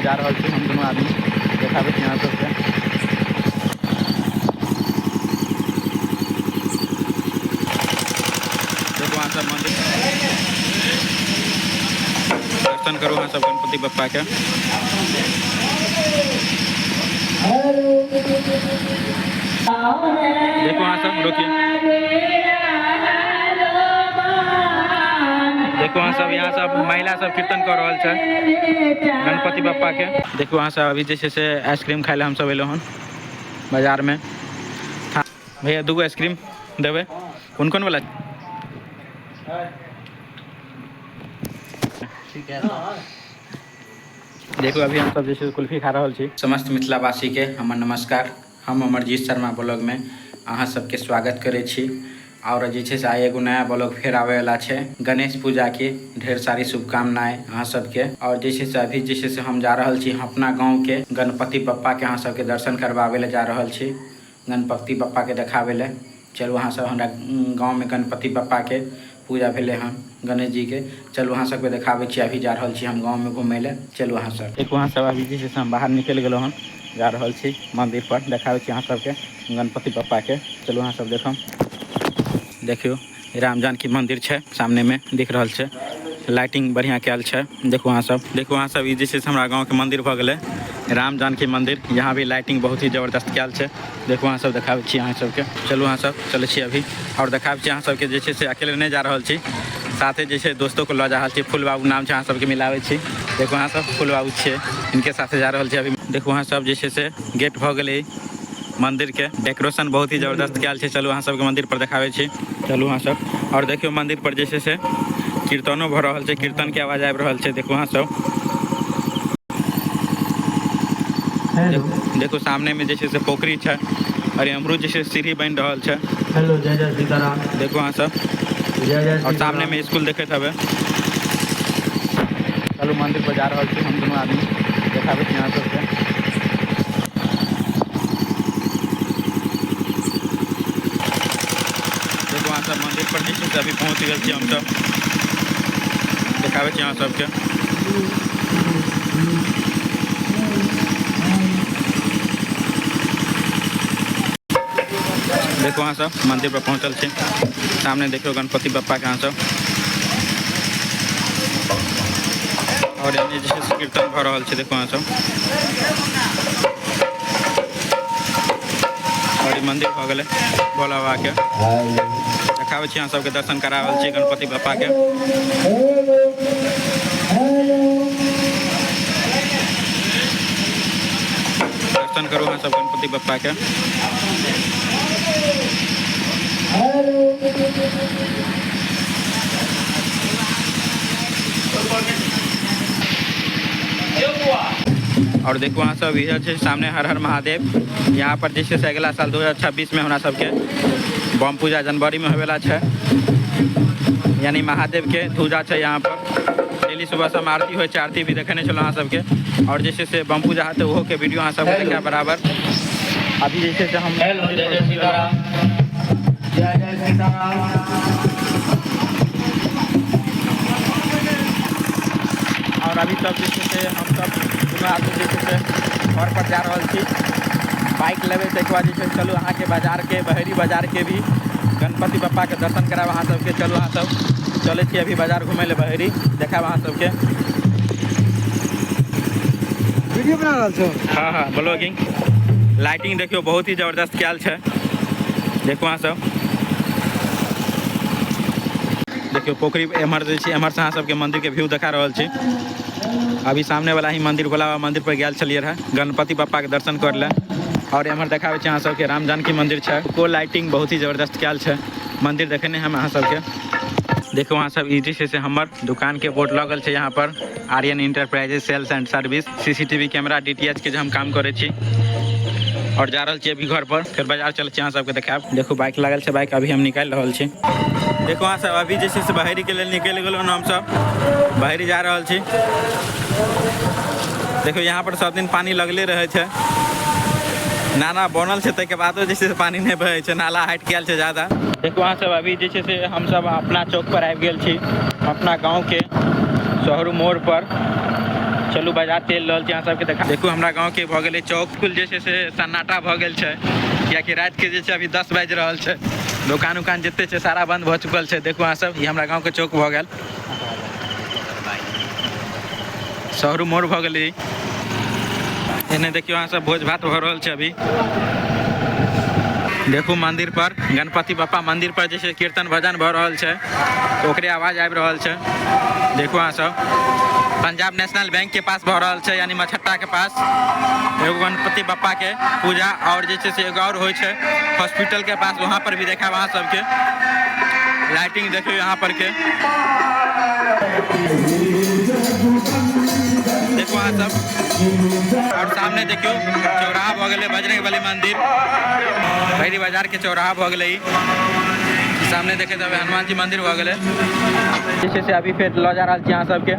जा रहा छी हम दोनों आदमी देखाबे छी यहाँ सबके। देखो वहाँ सब मंदिर दर्शन करो वहाँ सब गणपति बप्पा के। देखो वहाँ सब रुकिए, देखो वहाँ सब यहाँ सब महिला सब कीर्तन कर रहा है गणपति बप्पा के। देखो वहाँ सब अभी जैसे से आइसक्रीम खाए हम सब एलो हन बाजार में। भैया दूगो आइसक्रीम देवे, कौन कौन वाला? देखो अभी हम सब जैसे कुल्फी खा रहा छी। समस्त मिथिलावासी के हमर नमस्कार। हम अमरजीत शर्मा ब्लॉग में अहाँ सबके स्वागत करे छी। और जैसे से आइ एगो नया ब्लॉग फिर आवे वाला है। गणेश पूजा के ढेर सारी शुभकामनाएं अहाँ सबके। और जैसे से अभी जैसे से हम जा रहा छी अपना गाँव के गणपति बप्पा के अहाँ सबके दर्शन करवावे ले जा रहा छी, गणपति बप्पा के देखावे ले। चलू वहाँ सब हमारा गाँव में गणपति बप्पा के पूजा भेले हन गणेश जी के। चलू वहाँ सबके देखावे छी। अभी जा रहा छी हम गाँव में घूमे ले। चलू वहाँ सब एक वहाँ सब अभी जैसे से हम बाहर निकल गए हन, जा रहा छी मंदिर पर देखावे छी अहाँ सबके गणपति बप्पा के। चलू वहाँ सब देखम। देखियो राम जानकी मंदिर है सामने में दिख रहा है, लाइटिंग बढ़िया कैल है। देखो वहाँ सब, देखो वहाँ सब जैसे हमारा गाँव के मंदिर भ गए राम जानकी मंदिर। यहाँ भी लाइटिंग बहुत ही जबरदस्त कैल है। देखो वहाँ सब देखावे छी अहाँ सबके। चलू वहाँ सब चले छी अभी और देखावे छी अहाँ सबके। जैसे से अकेले नहीं जा रहा छी, साथे जैसे दोस्तों को ला जा रहा छी। फूल बाबू नाम है अहाँ सबके मिलावे छी। देखो वहाँ सब फूल बाबू छे, इनके साथे जा रहा छी अभी। देखो वहाँ सब जैसे से गेट भ गए मंदिर के, डेकोरेशन बहुत ही जबरदस्त कैल है। चलू वहाँ सबके मंदिर पर देखावे छी। चलू वहाँ सब और देखियो मंदिर पर जैसे से कीर्तनो भ रहा है, कीर्तन के आवाज आबि रहा है। देखो वहाँ सब देखो सामने में जैसे से पोखरी है और अमरूद जैसे सीढ़ी बन रहा है। हेलो जय जय सीताराम। देखो वहाँ सब जय जय और सामने में स्कूल देखे हवे। चलू मंदिर पर जा रहा छी हम दोनों आदमी देखावे छी यहाँ सबके। देखो वहाँ सब मंदिर पर जैसे से अभी पहुँच गए छी हम सब देखावे छी यहाँ सबके। देखो वहाँ सब मंदिर पर पहुँचल छे, सामने देखो गणपति बप्पा के यहाँ सब। और यहाँ जैसे कीर्तन भ रहा है। देखो वहाँ सब और मंदिर भ गए भोला बाबा के देखावे छी यहाँ सबके। दर्शन करावल छी गणपति बप्पा के। दर्शन करो वहाँ सब गणपति बप्पा के। और देखो वहाँ सब इधर सामने हर हर महादेव। यहाँ पर जैसे से अगला साल 2026 में हमरा सबके बम पूजा जनवरी में होवेला है, यानी महादेव के पूजा है। यहाँ पर डेली सुबह शाम आरती हो, आरती भी देखने चलो अहाँ सबके। और जैसे से बम पूजा है तो वो के वीडियो अहाँ सबके देखा बराबर। अभी जैसे से हम और अभी सब जैसे से हम सब दोनों आदमी जैसे से घर पर जा रहा छी बाइक लेवे। तो एक बार जैसे चलो अहाँ के बाजार के बहरी बाजार के भी गणपति बप्पा के दर्शन कराब अहाँ सबके। चलो अहाँ सब चले छी अभी बाजार घूमे ले बहरी, देखाब अहाँ सबके। वीडियो बना रहा छो? हाँ हाँ ब्लॉगिंग। लाइटिंग देखियो बहुत ही जबरदस्त कैल है। देखो वहाँ सब देखियो पोखरी एम्हर जे छी, एम्हर से अहाँ सबके मंदिर के व्यू देखा रहा छी। अभी सामने वाला ही मंदिर भोला बाबा मंदिर पर गए छलिए रहे गणपति बप्पा के दर्शन कर ले। और एम्हर देखावे छी अहाँ सबके राम जानकी मंदिर है, को लाइटिंग बहुत ही जबरदस्त कैल है। मंदिर देखने हम अहाँ सबके। देखो वहाँ सब इजी से हमर दुकान के बोर्ड लगल है यहाँ पर, Aryan enterprises sales and service. CCTV camera DTH के हम काम करे छी। और जा रहा छी अभी घर पर, फिर बाजार चल छी अहाँ सबके देखाब। देखो बाइक लागल है, बाइक अभी हम निकाल रहा छी। देखो वहाँ सब अभी जैसे से बहरी के लिए निकल गए हम सब बहरी जा रहा छी। देखो यहाँ पर सब दिन पानी लगले रहे थे, नाला बनल है तक बादो जैसे पानी नहीं बहे है, नाला हाइट कैल है ज़्यादा। देखो वहाँ सब अभी जैसे से हम सब अपना चौक पर आबि गेल छी, अपना गाँव के शहरू मोड़ पर। चलू बाजार चलि रहल छी अहाँ सबके देखा। देखू हमरा गाँव के भऽ गेलै चौक कुल जे छै से सन्नाटा भऽ गेल छै, कियाकि राति के जे छै अभी 10 बाजि रहल छै। दुकान उकान जते छै सारा बंद भऽ चुकल छै। देखू अहाँ सब, ये हमरा गाँव के चौक भऽ गेल, शहरू मोड़ भऽ गेलै। एने देखियो अहाँ सब भोज भात भऽ रहल छै अभी। देखू मंदिर पर गणपति बप्पा मंदिर पर जे छै कीर्तन भजन भऽ रहल छै, तो ओकरे आवाज आबि रहल छै। देखू अहाँ सब, पंजाब नेशनल बैंक के पास भऽ रहल छै, यानी मछट्टा के पास एगो गणपति बप्पा के पूजा। और जे छै से एगो और होइ छै हॉस्पिटल के पास, वहाँ पर भी देखा वहाँ सबके लाइटिंग देखियो यहाँ पर के। देखो अहाँ सब, और सामने देखियो चौराहा भऽ गेलै बजरंगबली मंदिर, बहरी बाजार के चौराहा भऽ गेलै। सामने देखे तब हनुमान जी मंदिर भऽ गेलै। जे छै से अभी फेर लऽ जा रहल छी अहाँ सबके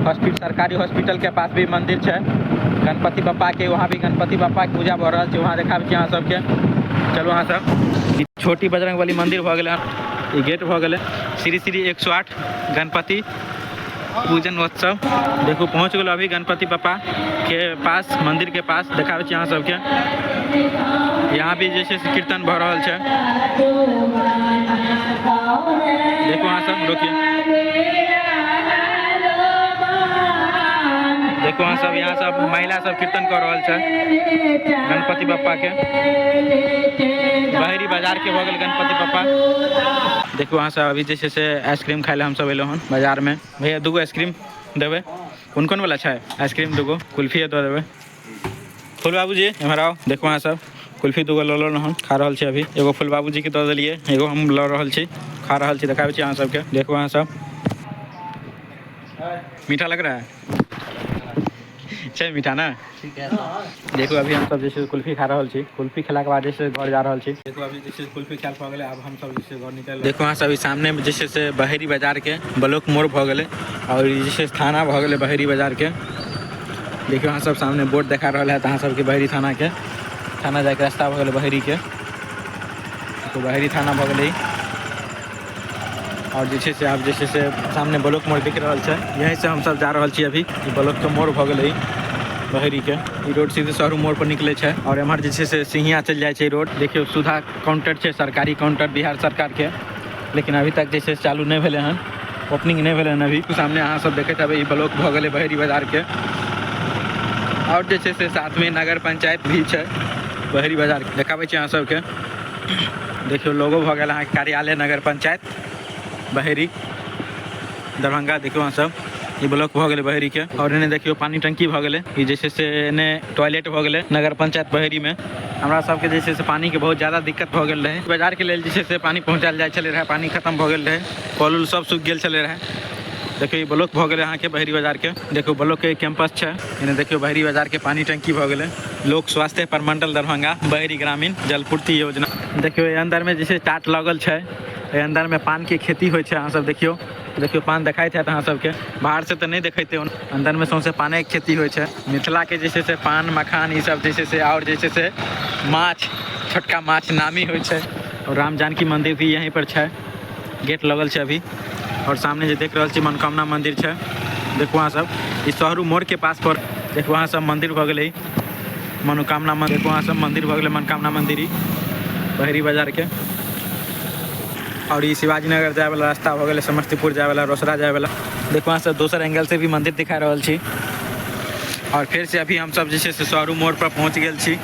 हॉस्पिटल, सरकारी हॉस्पिटल के पास भी मंदिर छै गणपति बप्पा के, वहाँ भी गणपति बप्पा के पूजा भऽ रहल छै, वहाँ देखाबै छी अहाँ सबके। चलू अहाँ सब, छोटी बजरंगबली मंदिर भऽ गेलै, ई गेट भऽ गेलै। श्री श्री 108 गणपति पूजन उत्सव। देखो पहुँच गेलो अभी गणपति बप्पा के पास, मंदिर के पास देखाबै छी अहाँ सबके। यहाँ भी जे छै से कीर्तन भऽ रहल छै। देखो अहाँ सब, रुकिए, देखो अहाँ सब, यहाँ सब महिला सब कीर्तन कर रहल छै गणपति बप्पा के। बहरी बाजार के भऽ गेल गणपति बप्पा। देखो अहाँ सब, अभी जे छै से आइसक्रीम खाय लए हम सब एलहुँ हन बाजार में। भैया दूगो आइसक्रीम देबै, कोन कोन वाला छै आइसक्रीम? दूगो कुल्फी दऽ देबै। फूल बाबूजी एम्हर आओ। देखो अहाँ सब, कुल्फी दूगो लऽ लेलहुँ हन, खा रहल छी अभी। एगो फूल बाबूजी के दऽ देलियै, एगो हम लऽ रहल छी, खा रहल छी, देखाबै छी अहाँ सबके। देखो अहाँ सब, मीठा लग रहा है? छै मीठा ना? देखो अभी हम सब जे छै कुल्फी खा रहल छी, कुल्फी खेलाके बाद जे छै घर जा रहल छी। देखो अभी जे छै कुल्फी खायल भऽ गेलै, आब हम सब जे छै घर निकल। देखो अहाँ सब, सामने में जे छै से बहरी बाजार के ब्लॉक मोड़ भऽ गेलै, और जे छै थाना भऽ गेलै बहरी बाजार के। देखियो अहाँ सब, सामने बोर्ड देखा रहल है अहाँ सबके बहरी थाना के, थाना जाके रास्ता भऽ गेलै बहरी के, तो बहरी थाना भऽ गेलै। और जे छै से आब जे छै से सामने ब्लॉक मोड़ दिख रहल छै, यहीं से हम सब जा रहल छी अभी। ई ब्लॉक के मोड़ भऽ गेलै बहरी के। ई रोड सीधे शहरू मोड़ पर निकले छै, और एम्हर जे छै से सिंहिया चलि जाइ छै रोड। देखियो सुधा काउंटर छै, सरकारी काउंटर बिहार सरकार के, लेकिन अभी तक जे छै से चालू नहीं भेले हन, ओपनिंग नहीं भेले हन अभी। सामने अहाँ सब देखैत हेबै, ई ब्लॉक भऽ गेलै बहरी बाजार के। और जे छै से साथ में नगर पंचायत भी छै बहरी बाजार के, देखाबै छी अहाँ सबके। देखियो लोगो भऽ गेल अहाँके कार्यालय नगर पंचायत बहरी दरभंगा। देखियो अहाँ सब, ये ब्लॉक भऽ गेलै बहरी के। और इन्हें देखियो पानी टंकी भऽ गेलै, ई जे छै से एने टॉयलेट भऽ गेलै नगर पंचायत बहरी में। हमरा सबके जे छै से पानी के बहुत ज़्यादा दिक्कत भऽ गेल रहै, बाजार के लेल जे छै से पानी पहुँचायल जाइ छलै रहै, पानी खत्म भऽ गेल रहै, कल उल सब सूखि गेल छलै रहै। देखियो ई ब्लॉक भऽ गेलै अहाँके बहरी बाजार के। देखियो ब्लॉक के कैंपस छै, इन्हें देखियो बहरी बाजार के पानी टंकी भऽ गेलै। लोक स्वास्थ्य प्रमंडल दरभंगा बहरी ग्रामीण जलपूर्ति योजना। देखियो ये अंदर में जे छै टाट लगल छै, ये अंदर में पान के खेती होइ छै। अहाँ सब देखियो, देखियो पान देखाइत हैत अहाँ सबके, बाहर से तऽ नहीं देखेते, अंदर में सौंसे पाने के खेती होइ छै। मिथिला के जे छै से पान मखान ई सब जे छै से, और जे छै से माछ, छोटका माछ नामी होइ छै। और राम जानकी मंदिर भी यहीं पर छै, गेट लगल छै अभी। और सामने जो देख रहल छी मनोकामना मंदिर छै। देखो अहाँ सब, ई शहरू मोड़ के पास पर देखो अहाँ सब मंदिर भऽ गेलै मनोकामना मंदिर। देखो अहाँ सब, मंदिर भऽ गेलै मनोकामना मंदिर ई बहरी बाजार के। और ये शिवाजी नगर जाए वाला रास्ता भऽ गेलै, समस्तीपुर जाए वाला, रोसड़ा जाए वाला। देखो अहाँ सब, दोसर एंगल से भी मंदिर दिखा रहल छी। और फिर से अभी हम सब जे छै से शहरू मोड़ पर पहुँच गेल छी।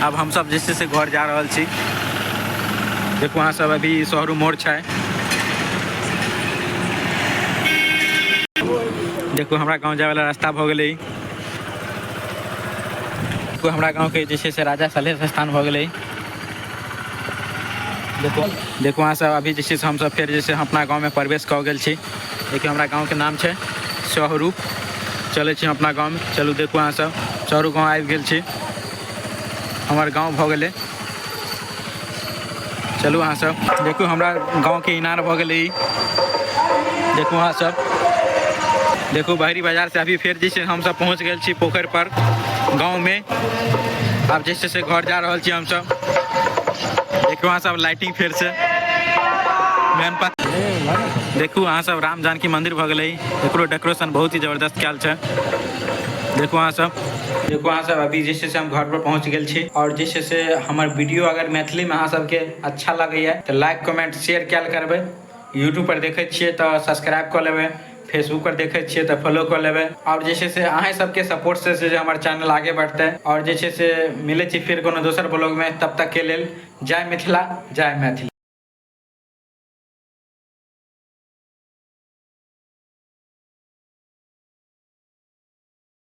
अब हम सब जे छै से घर जा रहल छी। देखो अहाँ सब, अभी शहरू मोड़ छै। देखो हमरा गाँव जाए वाला रास्ता भऽ गेलै। देखो हमरा गाँव के जे छै से राजा सलहेश स्थान भऽ गेलै। देखो अहाँ सब, अभी जे छै से हम सब फेर जे छै अपना गाँव में प्रवेश कऽ गेल छी। देखियो हमरा गाँव के नाम छै शहरू। चलै छी अपना गाँव में, चलू। देखो अहाँ सब, शहरू गाँव आबि गेल छी, हमर गाँव भऽ गेलै। चलू अहाँ सब, देखो हमरा गाँव के इनार भऽ गेलै। देखो अहाँ सब, देखो बहरी बाजार से अभी फिर जे छै हम सब पहुँच गेल छी पोखर पर गाँव में। अब जे छै से घर जा रहल छी हम सब। देखो अहाँ सब, लाइटिंग फिर से देखू अहाँ सब राम जानकी मंदिर भऽ गेलै, एकरो डेकोरेशन बहुत ही जबरदस्त कयल छै। देखू अहाँ सब अभी जे छै से हम घर पर पहुँच गेल छी। और जे छै से हमर वीडियो अगर मैथिली में अहाँ सबके अच्छा लगैए तऽ लाइक कमेंट शेयर कयल करबै। यूट्यूब पर देखै छियै तऽ सब्सक्राइब कऽ लेबै, फेसबुक पर देखै छियै तऽ फॉलो कऽ लेबै। और जे छै से अहाँ सबके सपोर्ट से हमर चैनल आगे बढ़तै। और जे छै से मिलै छी फिर कोनो दोसर ब्लॉग में, तब तक के लेल जय मिथिला जय मैथिली।